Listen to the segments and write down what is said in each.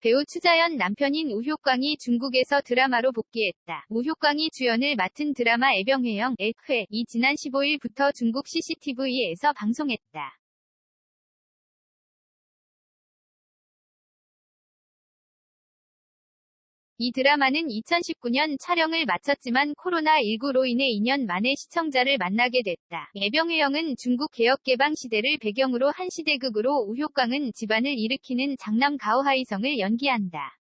배우 추자연 남편인 우효광이 중국에서 드라마로 복귀했다. 우효광이 주연을 맡은 드라마 애병회영 이 지난 15일부터 중국 CCTV에서 방송했다. 이 드라마는 2019년 촬영을 마쳤지만 코로나19로 인해 2년 만에 시청자를 만나게 됐다. 애병회영은 중국 개혁개방 시대를 배경으로 한 시대극으로 우효광은 집안을 일으키는 장남 가오하이성을 연기한다.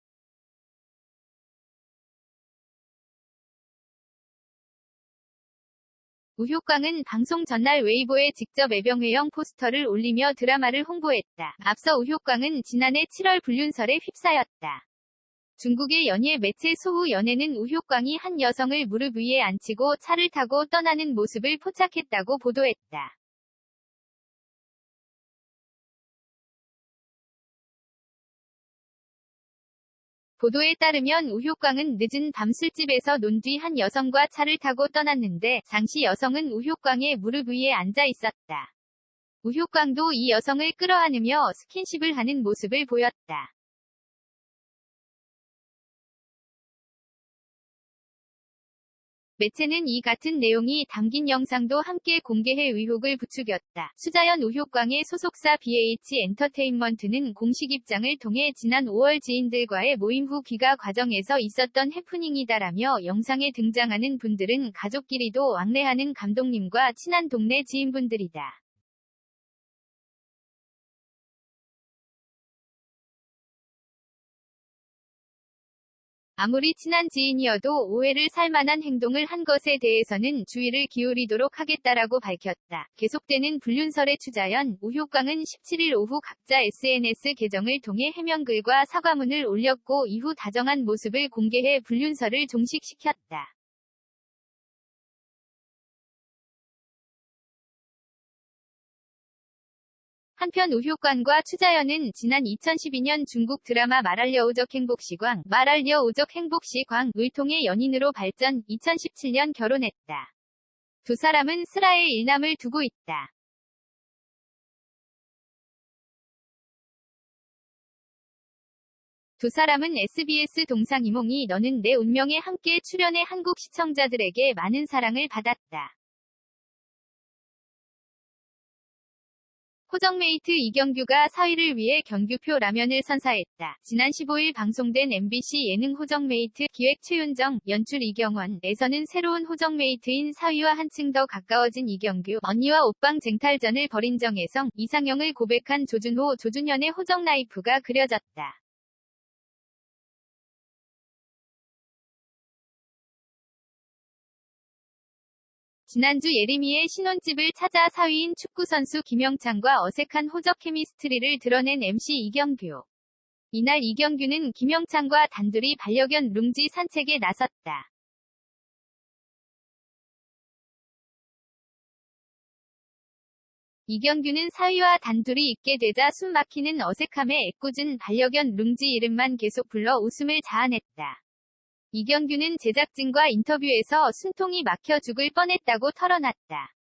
우효광은 방송 전날 웨이보에 직접 애병회영 포스터를 올리며 드라마를 홍보했다. 앞서 우효광은 지난해 7월 불륜설에 휩싸였다. 중국의 연예 매체 소우 연예는 우효광이 한 여성을 무릎 위에 앉히고 차를 타고 떠나는 모습을 포착했다고 보도했다. 보도에 따르면 우효광은 늦은 밤 술집에서 논 뒤 한 여성과 차를 타고 떠났는데 당시 여성은 우효광의 무릎 위에 앉아 있었다. 우효광도 이 여성을 끌어안으며 스킨십을 하는 모습을 보였다. 매체는 이 같은 내용이 담긴 영상도 함께 공개해 의혹을 부추겼다. 추자연 우효광의 소속사 BH 엔터테인먼트는 공식 입장을 통해 지난 5월 지인들과의 모임 후 귀가 과정에서 있었던 해프닝이다라며 영상에 등장하는 분들은 가족끼리도 왕래하는 감독님과 친한 동네 지인분들이다. 아무리 친한 지인이어도 오해를 살 만한 행동을 한 것에 대해서는 주의를 기울이도록 하겠다라고 밝혔다. 계속되는 불륜설의 추자연, 우효광은 17일 오후 각자 SNS 계정을 통해 해명글과 사과문을 올렸고 이후 다정한 모습을 공개해 불륜설을 종식시켰다. 한편 우효광과 추자연은 지난 2012년 중국 드라마 말알려 오적 행복시광, 말알려 오적 행복시광을 통해 연인으로 발전, 2017년 결혼했다. 두 사람은 슬하에 일남을 두고 있다. 두 사람은 SBS 동상이몽이 너는 내 운명에 함께 출연해 한국 시청자들에게 많은 사랑을 받았다. 호정메이트 이경규가 사위를 위해 경규표 라면을 선사했다. 지난 15일 방송된 MBC 예능 호정메이트 기획 최윤정, 연출 이경원에서는 새로운 호정메이트인 사위와 한층 더 가까워진 이경규, 언니와 오빵 쟁탈전을 벌인 정혜성, 이상형을 고백한 조준호, 조준현의 호정 라이프가 그려졌다. 지난주 예림이의 신혼집을 찾아 사위인 축구선수 김영찬과 어색한 호적 케미스트리를 드러낸 MC 이경규. 이날 이경규는 김영찬과 단둘이 반려견 룽지 산책에 나섰다. 이경규는 사위와 단둘이 있게 되자 숨 막히는 어색함에 애꿎은 반려견 룽지 이름만 계속 불러 웃음을 자아냈다. 이경규는 제작진과 인터뷰에서 숨통이 막혀 죽을 뻔했다고 털어놨다.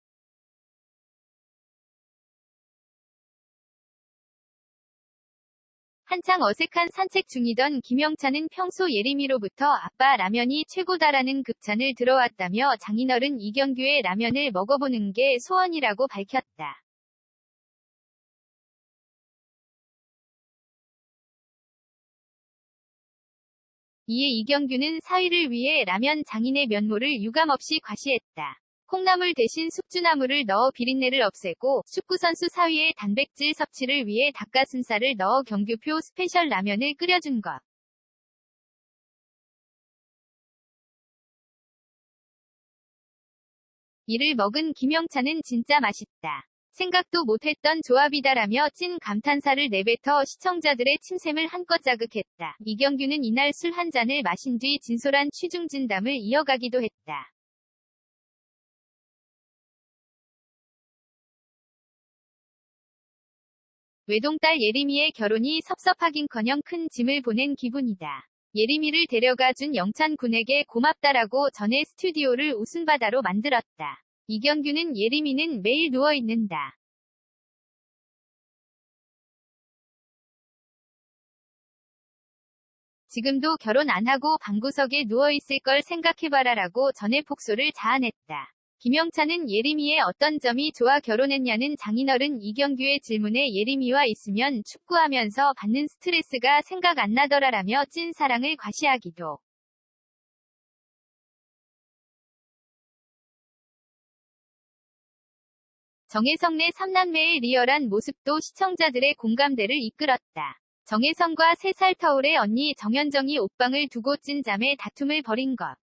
한창 어색한 산책 중이던 김영찬은 평소 예림이로부터 아빠 라면이 최고다라는 극찬을 들어왔다며 장인어른 이경규의 라면을 먹어보는 게 소원이라고 밝혔다. 이에 이경규는 사위를 위해 라면 장인의 면모를 유감없이 과시했다. 콩나물 대신 숙주나물을 넣어 비린내를 없애고 축구선수 사위의 단백질 섭취를 위해 닭가슴살을 넣어 경규표 스페셜 라면을 끓여준 것. 이를 먹은 김영찬은 진짜 맛있다. 생각도 못했던 조합이다라며 찐 감탄사를 내뱉어 시청자들의 침샘을 한껏 자극했다. 이경규는 이날 술 한 잔을 마신 뒤 진솔한 취중진담을 이어가기도 했다. 외동딸 예림이의 결혼이 섭섭하긴커녕 큰 짐을 보낸 기분이다. 예림이를 데려가 준 영찬 군에게 고맙다라고 전해 스튜디오를 웃음바다로 만들었다. 이경규는 예림이는 매일 누워있는다. 지금도 결혼 안 하고 방구석에 누워있을 걸 생각해봐라라고 전해 폭소를 자아냈다. 김영찬은 예림이의 어떤 점이 좋아 결혼했냐는 장인어른 이경규의 질문에 예림이와 있으면 축구하면서 받는 스트레스가 생각 안 나더라라며 찐 사랑을 과시하기도. 정혜성 내 3남매의 리얼한 모습도 시청자들의 공감대를 이끌었다. 정혜성과 3살 터울의 언니 정현정이 옷방을 두고 찐잠에 다툼을 벌인 것.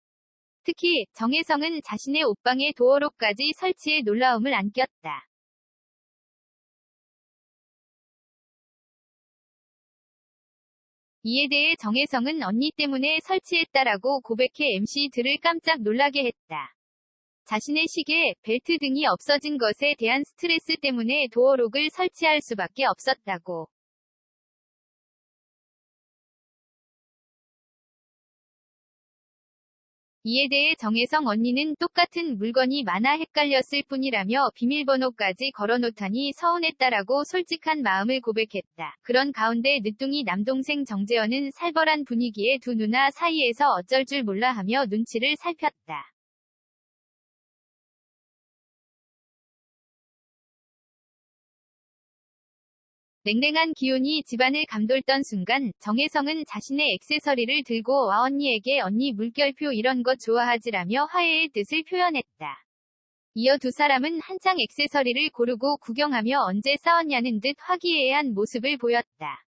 특히 정혜성은 자신의 옷방에 도어록까지 설치해 놀라움을 안겼다. 이에 대해 정혜성은 언니 때문에 설치했다라고 고백해 MC들을 깜짝 놀라게 했다. 자신의 시계, 벨트 등이 없어진 것에 대한 스트레스 때문에 도어록을 설치할 수밖에 없었다고. 이에 대해 정혜성 언니는 똑같은 물건이 많아 헷갈렸을 뿐이라며 비밀번호까지 걸어놓다니 서운했다라고 솔직한 마음을 고백했다. 그런 가운데 늦둥이 남동생 정재현은 살벌한 분위기에 두 누나 사이에서 어쩔 줄 몰라 하며 눈치를 살폈다. 냉랭한 기운이 집안을 감돌던 순간 정혜성은 자신의 액세서리를 들고 와 언니에게 언니 물결표 이런 거 좋아하지라며 화해의 뜻을 표현했다. 이어 두 사람은 한창 액세서리를 고르고 구경하며 언제 싸웠냐는 듯 화기애애한 모습을 보였다.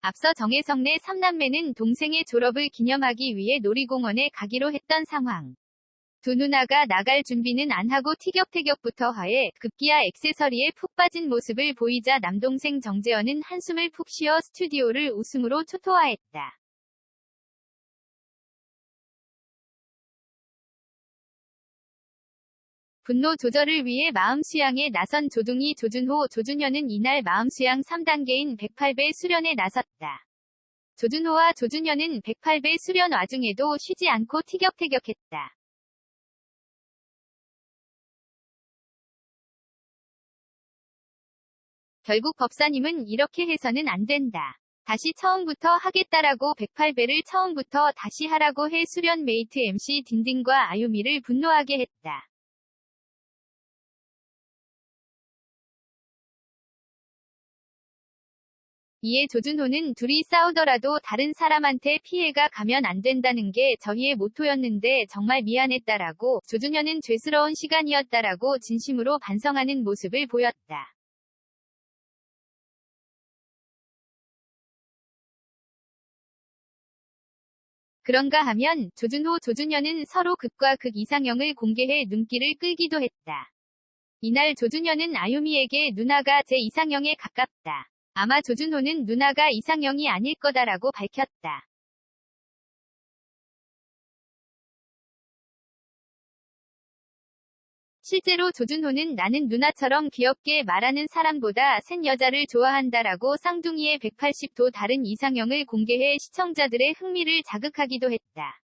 앞서 정혜성 내 3남매는 동생의 졸업을 기념하기 위해 놀이공원에 가기로 했던 상황. 두 누나가 나갈 준비는 안 하고 티격태격부터 하해 급기야 액세서리에 푹 빠진 모습을 보이자 남동생 정재현은 한숨을 푹 쉬어 스튜디오를 웃음으로 초토화했다. 분노 조절을 위해 마음 수양에 나선 조둥이 조준호, 조준현은 이날 마음 수양 3단계인 108배 수련에 나섰다. 조준호와 조준현은 108배 수련 와중에도 쉬지 않고 티격태격했다. 결국 법사님은 이렇게 해서는 안 된다. 다시 처음부터 하겠다라고 108배를 처음부터 다시 하라고 해 수련 메이트 MC 딘딘과 아유미를 분노하게 했다. 이에 조준호는 둘이 싸우더라도 다른 사람한테 피해가 가면 안 된다는 게 저희의 모토였는데 정말 미안했다라고, 조준현은 죄스러운 시간이었다라고 진심으로 반성하는 모습을 보였다. 그런가 하면 조준호, 조준현은 서로 극과 극 이상형을 공개해 눈길을 끌기도 했다. 이날 조준현은 아유미에게 누나가 제 이상형에 가깝다. 아마 조준호는 누나가 이상형이 아닐 거다라고 밝혔다. 실제로 조준호는 나는 누나처럼 귀엽게 말하는 사람보다 센 여자를 좋아한다라고 쌍둥이의 180도 다른 이상형을 공개해 시청자들의 흥미를 자극하기도 했다.